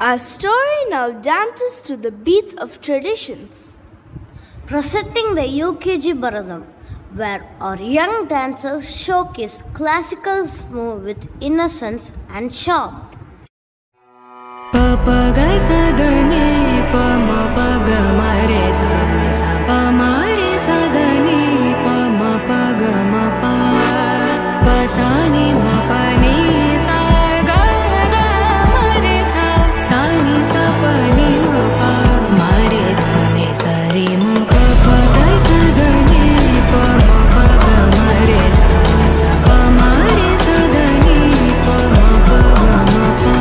Our story now dances to the beats of traditions. Presenting the UKG Bharadam, where our young dancers showcase classical move with innocence and charm. Pa ga sa da ni pa ma pa ga ma re sa sa pa ma re sa da ni pa ma pa ga ma pa pa sa ni ma pa ni sa ga ga ma re sa sa ni sa pa ni ma pa ma re sa ni sa re ma pa pa ga sa da ni pa ma pa ga ma re sa sa pa ma re sa da ni pa ma pa ga ma pa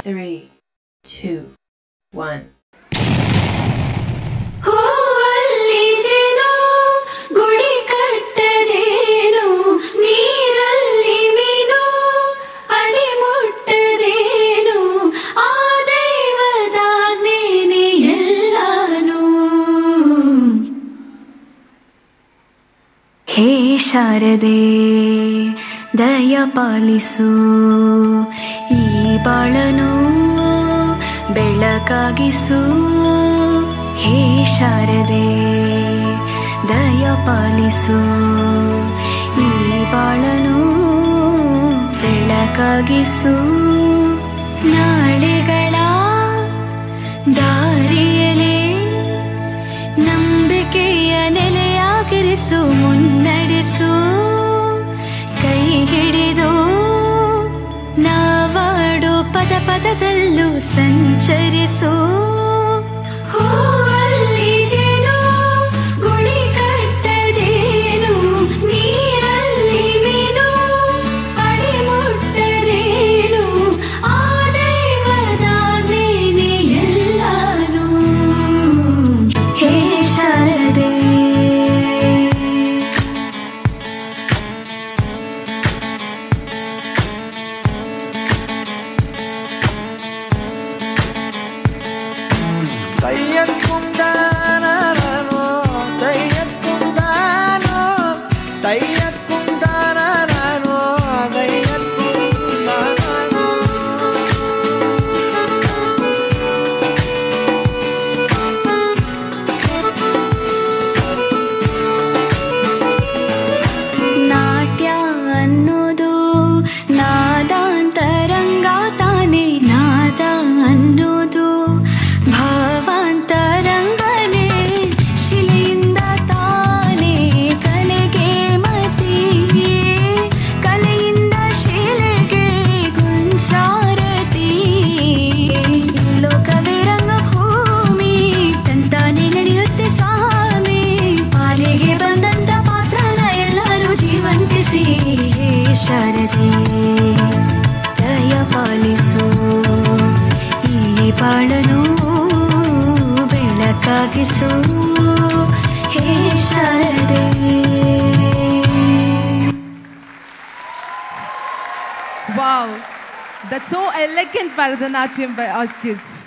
Three, two, one. ಹೇ ಶಾರದೆ ದಯ ಪಾಲಿಸು ಈ ಬಾಳನು ಬೆಳಕಾಗಿಸು ಹೇ ಶಾರದೆ ದಯ ಪಾಲಿಸು ಈ ಬಾಳನು ಬೆಳಕಾಗಿಸು ನಾಳೆಗಳ ದಾರಿಯಲೇ ನಂಬಿಕೆಯ ನೆಲೆಯಾಗಿರಿಸು ಮುನ್ನಡೆಸು ಕೈ ಹಿಡಿದು ನಾವಾಡು ಪದ ಪದದಲ್ಲೂ ಸಂಚರಿಸು ಹೂವಲ್ಲಿ ಜೇನು ಗುಡಿ ಕಟ್ಟದೇನು ನೀರಲ್ಲಿ ಮೀನು ಅಡಿ ಮುಟ್ಟದೇನು ಆ ದೈವದ ನೇನೆ ಎಲ್ಲಾನು ಹೇ ಶಾರದೆ ಶಾರದೆ ದಯ ಪಾಲಿಸು ಈ ಬಾಳನು ಬೆಳಕಾಗಿಸು ಹೇ ಶಾರದೆ. Wow, that's so elegant Bharatanatyam by our kids.